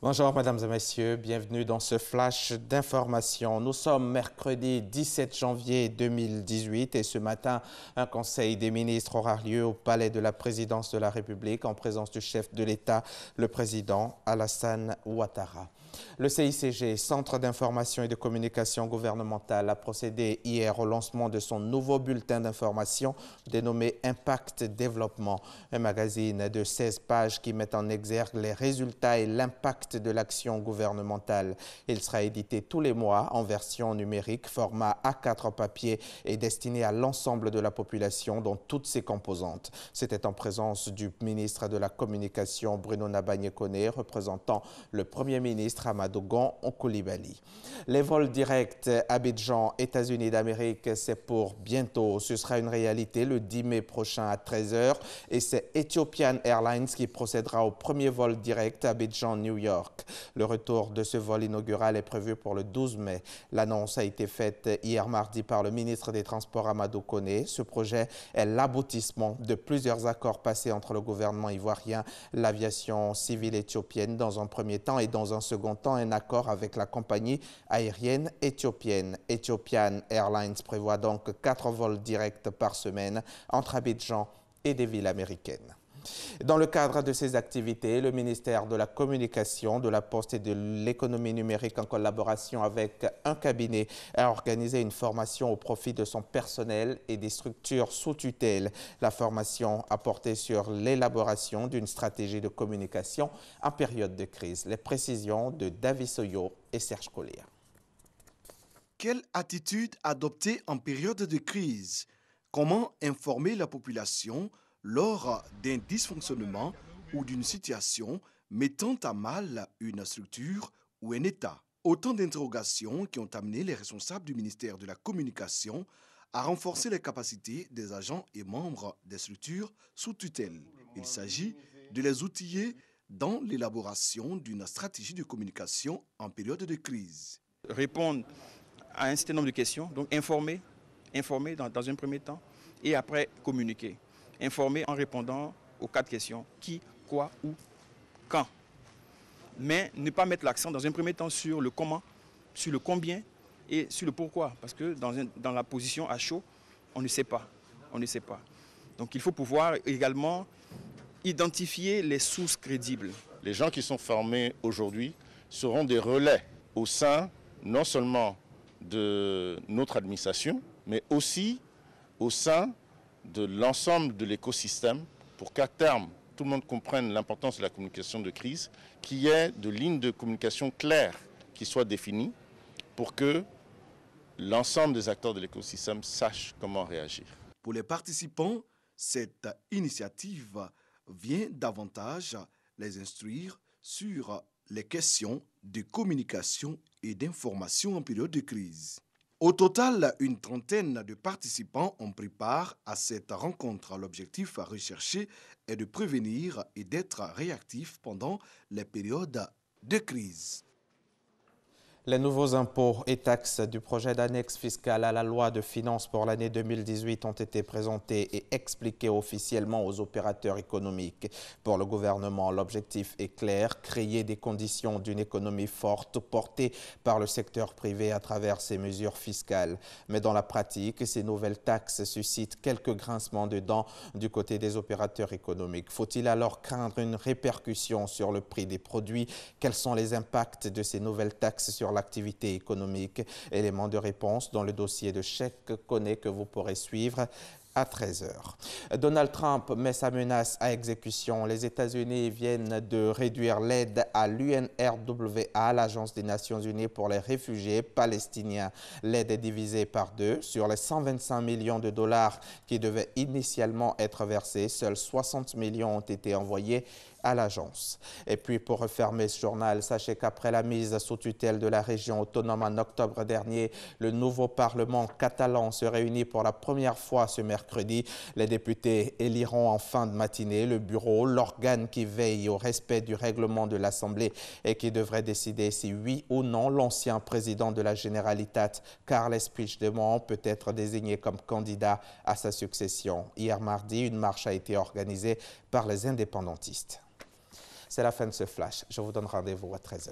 Bonjour Mesdames et Messieurs, bienvenue dans ce flash d'information. Nous sommes mercredi 17 janvier 2018 et ce matin, un conseil des ministres aura lieu au palais de la présidence de la République en présence du chef de l'État, le président Alassane Ouattara. Le CICG, Centre d'information et de communication gouvernementale, a procédé hier au lancement de son nouveau bulletin d'information dénommé Impact Développement, un magazine de 16 pages qui met en exergue les résultats et l'impact de l'action gouvernementale. Il sera édité tous les mois en version numérique, format A4 papier et destiné à l'ensemble de la population dans toutes ses composantes. C'était en présence du ministre de la Communication Bruno Nabagné-Koné, représentant le Premier ministre Amadou Gon Coulibaly. Les vols directs Abidjan, États-Unis d'Amérique, c'est pour bientôt. Ce sera une réalité le 10 mai prochain à 13 h et c'est Ethiopian Airlines qui procédera au premier vol direct Abidjan-New York. Le retour de ce vol inaugural est prévu pour le 12 mai. L'annonce a été faite hier mardi par le ministre des Transports Amadou Koné. Ce projet est l'aboutissement de plusieurs accords passés entre le gouvernement ivoirien, l'aviation civile éthiopienne dans un premier temps et dans un second temps un accord avec la compagnie aérienne éthiopienne. Ethiopian Airlines prévoit donc 4 vols directs par semaine entre Abidjan et des villes américaines. Dans le cadre de ces activités, le ministère de la Communication, de la Poste et de l'économie numérique, en collaboration avec un cabinet, a organisé une formation au profit de son personnel et des structures sous tutelle. La formation a porté sur l'élaboration d'une stratégie de communication en période de crise. Les précisions de David Soyo et Serge Collier. Quelle attitude adopter en période de crise? Comment informer la population lors d'un dysfonctionnement ou d'une situation mettant à mal une structure ou un État? Autant d'interrogations qui ont amené les responsables du ministère de la Communication à renforcer les capacités des agents et membres des structures sous tutelle. Il s'agit de les outiller dans l'élaboration d'une stratégie de communication en période de crise. Répondre à un certain nombre de questions, donc informer dans un premier temps et après communiquer. Informer en répondant aux 4 questions, qui, quoi, où, quand. Mais ne pas mettre l'accent dans un premier temps sur le comment, sur le combien et sur le pourquoi. Parce que dans la position à chaud, on ne sait pas. Donc il faut pouvoir également identifier les sources crédibles. Les gens qui sont formés aujourd'hui seront des relais au sein non seulement de notre administration, mais aussi au sein de l'ensemble de l'écosystème pour qu'à terme, tout le monde comprenne l'importance de la communication de crise, qu'il y ait de lignes de communication claires qui soient définies pour que l'ensemble des acteurs de l'écosystème sachent comment réagir. Pour les participants, cette initiative vient davantage les instruire sur les questions de communication et d'information en période de crise. Au total, une trentaine de participants ont pris part à cette rencontre. L'objectif à rechercher est de prévenir et d'être réactif pendant les périodes de crise. Les nouveaux impôts et taxes du projet d'annexe fiscale à la loi de finances pour l'année 2018 ont été présentés et expliqués officiellement aux opérateurs économiques. Pour le gouvernement, l'objectif est clair, créer des conditions d'une économie forte portée par le secteur privé à travers ces mesures fiscales. Mais dans la pratique, ces nouvelles taxes suscitent quelques grincements de dents du côté des opérateurs économiques. Faut-il alors craindre une répercussion sur le prix des produits? Quels sont les impacts de ces nouvelles taxes sur l'activité économique? Élément de réponse dans le dossier de chèque Koné que vous pourrez suivre à 13 h. Donald Trump met sa menace à exécution. Les États-Unis viennent de réduire l'aide à l'UNRWA, l'Agence des Nations Unies pour les réfugiés palestiniens. L'aide est divisée par 2. Sur les 125 millions de dollars qui devaient initialement être versés, seuls 60 millions ont été envoyés à l'agence. Et puis pour refermer ce journal, sachez qu'après la mise sous tutelle de la région autonome en octobre dernier, le nouveau Parlement catalan se réunit pour la première fois ce mercredi. Les députés éliront en fin de matinée le bureau, l'organe qui veille au respect du règlement de l'Assemblée et qui devrait décider si oui ou non l'ancien président de la Generalitat, Carles Puigdemont, peut être désigné comme candidat à sa succession. Hier mardi, une marche a été organisée par les indépendantistes. C'est la fin de ce flash. Je vous donne rendez-vous à 13h.